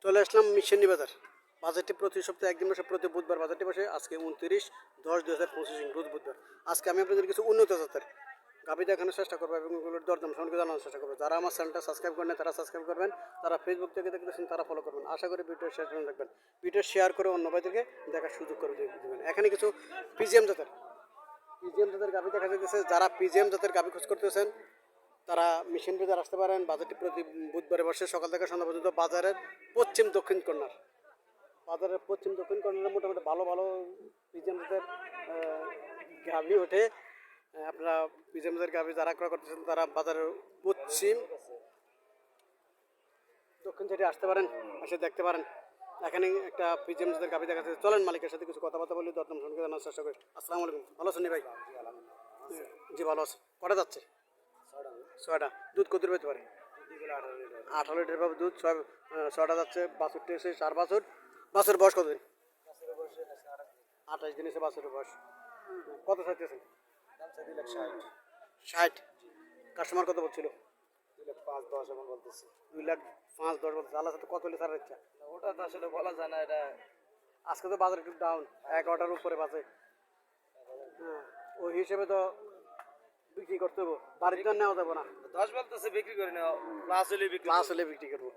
চলে আসলাম মিশনী বাজার। বাজারটি প্রতি সপ্তাহে একদিন বসে, প্রতি বুধবার বাজারটি বসে। আজকে 29/10/2025 রোজ বুধবার। আজকে আমি আপনাদের কিছু উন্নত জাতের গাভী দেখানোর চেষ্টা করবো এবং এগুলোর দরদাম সম্পর্কে জানানোর চেষ্টা করবো। যারা আমার চ্যানেলটা সাবস্ক্রাইব করেন তারা সাবস্ক্রাইব করবেন, তারা ফেসবুক থেকে দেখতেছেন তারা ফলো করবেন। আশা করি ভিডিও শেয়ার করে দেখবেন, ভিডিও শেয়ার করে অন্য ভাইদেরকে দেখার সুযোগ করে দেবেন। এখানে কিছু পিজিএম জাতের গাভী দেখা যাচ্ছে। যারা পিজিএম জাতের গাভী খোঁজ করতেছেন তারা মিশন বাজার আসতে পারেন। বাজারটি প্রতি বুধবারে বসে সকাল থেকে সন্ধ্যা পর্যন্ত। বাজারের পশ্চিম দক্ষিণ কর্নার, বাজারের পশ্চিম দক্ষিণ কর্নারে মোটামুটি ভালো ভালো পিজিএমদের গাভী ওঠে। আপনারা পিজিএমদের গাভী যারা ক্রয় করতেছেন তারা বাজারের পশ্চিম দক্ষিণ সাইডে আসতে পারেন, এসে দেখতে পারেন। এখানে একটা পিজিএমদের গাভী দেখা যাচ্ছে। চলেন মালিকের সাথে কিছু কথাবার্তা বলি, দরদাম সম্পর্কে জানার চেষ্টা করি। আসসালামু আলাইকুম, ভালো আছেন ভাই? জি ভালো আছে। কটা যাচ্ছে? 6টা। দুধ কত পেতে পারে? 18 লিটার পাবে দুধ। 6টা যাচ্ছে। বাছুরটি এসে 4 বাছুর। বাছুর বয়স কতদিন? 28 দিন এসে বাছুরের বয়স। কত চাইতেছেন? 60। কাস্টমার কত বলছিল? 2,05,10 এমন বলতেছে। 2,05,10 বলছে। আল্লাহ সাথে কত হলে ছাড়ার ইচ্ছা? ওটা তো আসলে বলা যায় না। এটা আজকে তো বাজার একটু ডাউন, 11টার উপরে বাজে। হ্যাঁ, ওই হিসেবে তো বিক্রি করতে হবে, বাড়ির জন্য নেওয়া যাবো না। 10 বলতেছে, বিক্রি করে নাও। প্লাস হলে বিক্রি করবো,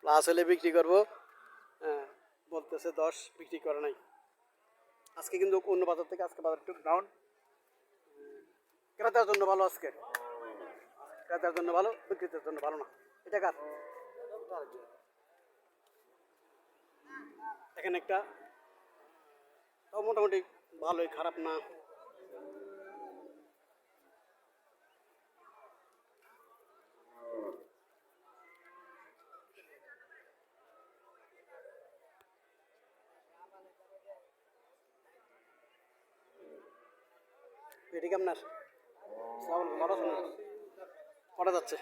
প্লাস হলে বিক্রি করবো। হ্যাঁ, বলতেছে 10, বিক্রি করে নাই। আজকে কিন্তু অন্য বাজার থেকে আজকে বাজার একটু ডাউন। ক্রেতার জন্য ভালো, আজকে ক্রেতার জন্য ভালো, বিক্রেতার জন্য ভালো না। এটা কার? এখানে একটা তাও মোটামুটি ভালোই, খারাপ না। এটি আপনার ভালো আছেন? কটা যাচ্ছে?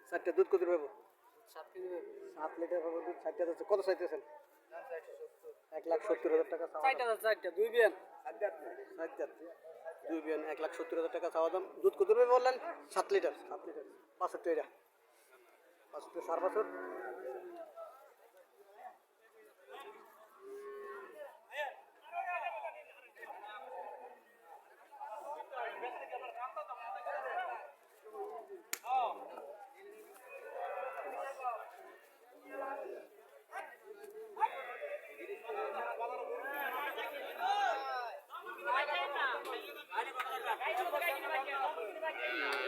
4টে। দুধ কত পাবো? 7 লিটার পাবো দুধ। 4টে যাচ্ছে। কত চাইতেছেন? 1,70,000 টাকা। 2 বিয়ান 2 বিয়ান 1,70,000 টাকা চাওয়া দাম। দুধ কত পাবে বললেন? 7 লিটার। 65 এটা 65 4 বছর।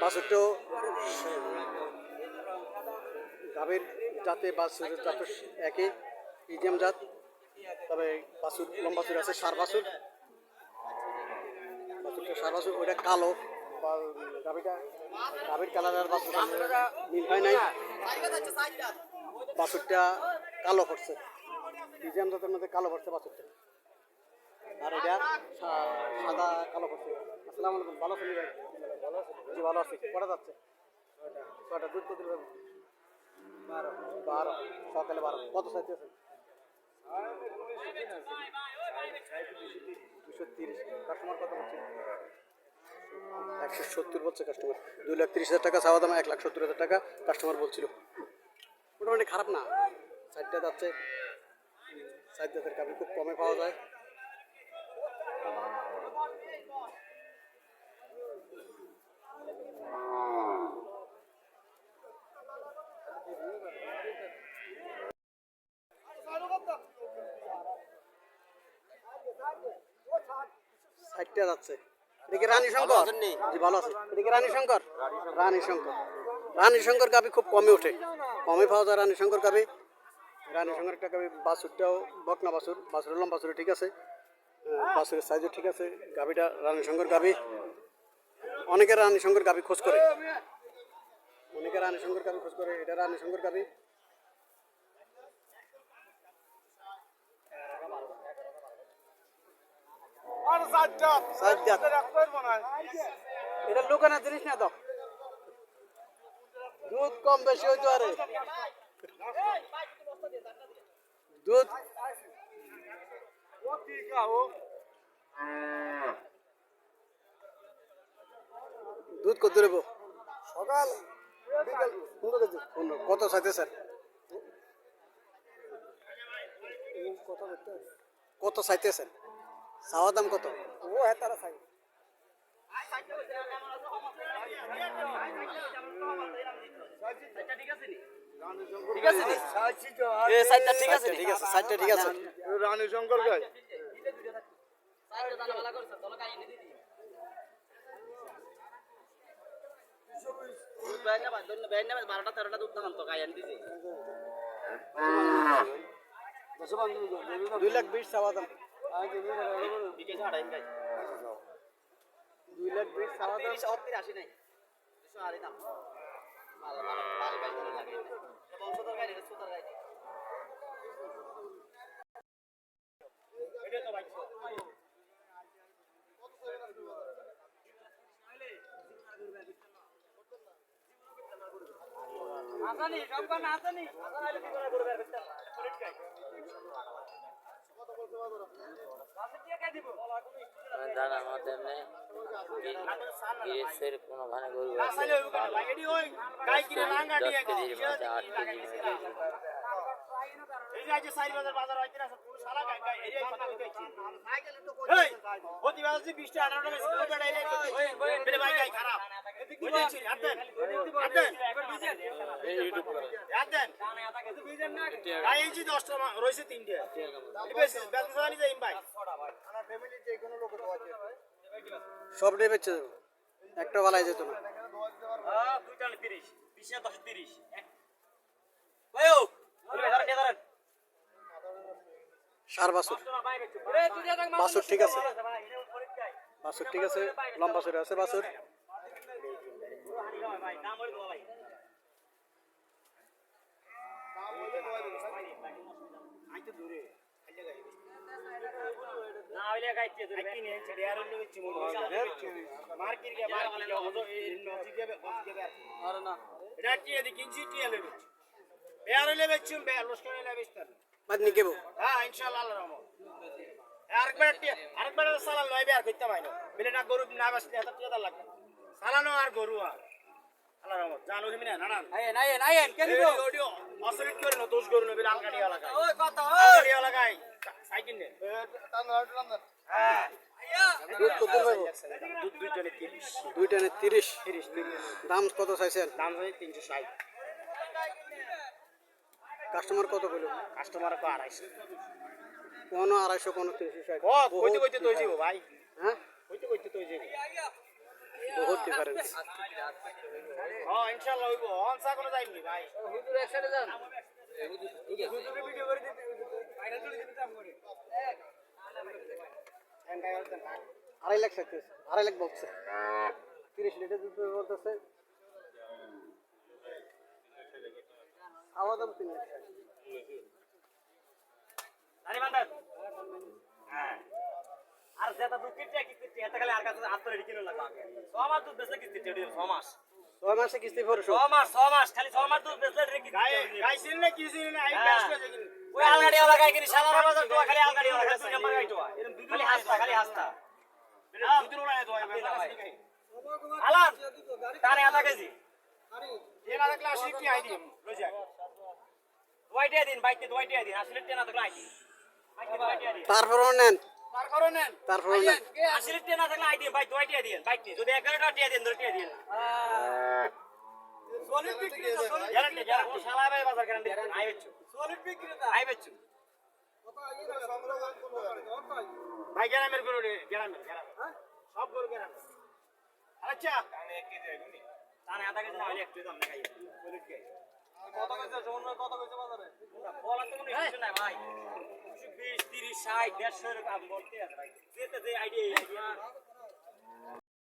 বাছুরটা গাভীর জাতে বাছুরের জাত একই, পিজিএম জাত। তবে বাছুর লম্বা বাছুর আছে, সার বাছুর। বাছুরটা সার বাছুর, ওইটা কালো। গাভীর কালার আর বাছুর মিল হয় নাই। বাছুরটা কালো পড়ছে, পিজিএম জাতের মধ্যে কালো পড়ছে বাছুরটা, আর এটা সাদা কালো পড়ছে। আসসালামু আলাইকুম, ভালো আছেন ভাই? জি ভালো আছি। কটা যাচ্ছে? 6টা। দুধ কত দেবেন? 12। সকালে 12। কত চাইতেছেন? 230। কাস্টমার কত বলছে? 170 বলছে কাস্টমার। 2,30,000 টাকা চাওয়া দাম, 1,70,000 টাকা কাস্টমার বলছিল। মোটামুটি খারাপ না। 4টে যাচ্ছে। 4 জাতের গাভী খুব কমে পাওয়া যায়। সাইডটা যাচ্ছে। এদিকে রানী শঙ্কর। জি ভালো আছে। এদিকে রানী শঙ্কর। রানী শঙ্কর গাভী খুব কমে ওঠে, কমে পাওয়া যায় রানী শঙ্কর গাভী। রানী শঙ্কর একটা গাভী। বাছুরটাও বকনা বাছুর, বাছুরের লম্বা বাছুর ঠিক আছে, বাছুরের সাইজও ঠিক আছে। গাভীটা রানী শঙ্কর গাভী। অনেকে রানী শঙ্কর গাভী খোঁজ করে, এটা রানী শঙ্কর গাভী। এটা লুকানোর জিনিস না তো, দুধ কম বেশি হইতো। আরে দুধ দুধ কত দেবো? সকাল বিকাল 15 কেজি। 15। কত চাইতে স্যার? কত চাইতেছেন? চাওয়া দাম কত? ও হ্যাঁ তারা চাই ষাটটা ঠিক আছে, ষাটটা ঠিক আছে। রানী শঙ্কর গাই দুই লাখ 20 চাওয়া দাম। 2,20,000 চাওয়া দাম। জানার মধ্যে এমনি গিরেছের কোনো ভানে গরু আছে 10 কেজির মাঝে 8 কেজির সবটাই বেচে যাবো, একটা বালাই যেত না। সার বাছুর, বাছুর ঠিক আছে, বাছুর ঠিক আছে, লম্বা চড়ে আছে বাছুর। বাদনি কেবো সালানো আর গরু আর আল্লাহ রহমত জানো কি না না অসরিত করে না দোষ গরু না বিলে আলগাড়ি এলাকায় আলগাড়ি এলাকায় সাইকেল নে হ্যাঁ দুধ কত পাবো? দুধ দুইটানে 30 2 টানে 30। 30 দাম কত চাইছেন? দাম হয় 360 কাস্টমার কত বললো? কাস্টমার কো 250 কোনো 250, কোনো 360। ও কইতে কইতে তুই যাবো ভাই হ্যাঁ, কইতে কইতে তুই যাবো বহুত ডিফারেন্স। হ্যাঁ ইনশাআল্লাহ হইবো অনসা কোনো যাইবনি ভাই হুজুর একসাথে যান হুজুরের ভিডিও করে দিতে ভাইরাল করে দিতে দাম করে 2.5 লাখ চাইতেছে, 2.5 লাখ বলছে। 30 লিটার দুধ বলতেছে, খাওয়া দাম 3 লাখ। আরে বান্দার হ্যাঁ আর যেটা দুধ কিনতে কিনতে এত খালি আর কাছে হাত ধরে কিলো লাগা 6 মাস দুধ বেচলে কিস্তি টেডি 6 মাস 6 মাসে কিস্তি পড়ছো? 6 মাস খালি 6 মাস দুধ বেচলে রে কিস্তি গাইছেন না কিছেন না আই বেশ করে কিনি ওই আলগাড়ি ওলা গাই কিনি সারা বাজার তো খালি আলগাড়ি ওলা খালি নাম্বার গাইতো এরকম দুধ খালি হাসতা দুধ ওলা তো আলান তারে আধা কেজি এর আধা ক্লাস কি আই দিম রোজা ওইটা দিন বাইতে ওইটা দিন আসলে টেনা তো আই দিন তারপরও নেন, তারপরে নেন তারপরও নেন। আসলে টেনা থাকলে আই দিন বাইতে ওইটা দিন বাইতে যদি 11টা টিয়া দিন 2টা দিন সলিড বিক্রি তো সলিড গ্যারান্টি গ্যারান্টি শালা ভাই বাজার গ্যারান্টি আই বেচু সলিড বিক্রি তো আই বেচু কত আই সংগ্রহ কোন ভাই গ্রামের গরু রে গ্রামের হ্যাঁ সব গরু গ্রামের আচ্ছা তানে আধা কেজি না হলে একটু দাম দেখাই সলিড কে কত কইছে সমন্বয় কত কইছে বাজারে বলা তো কোনো কিছু নাই ভাই 20 30 60 150 এর কাম বলতে আছে ভাই যেতে যে আইডিয়া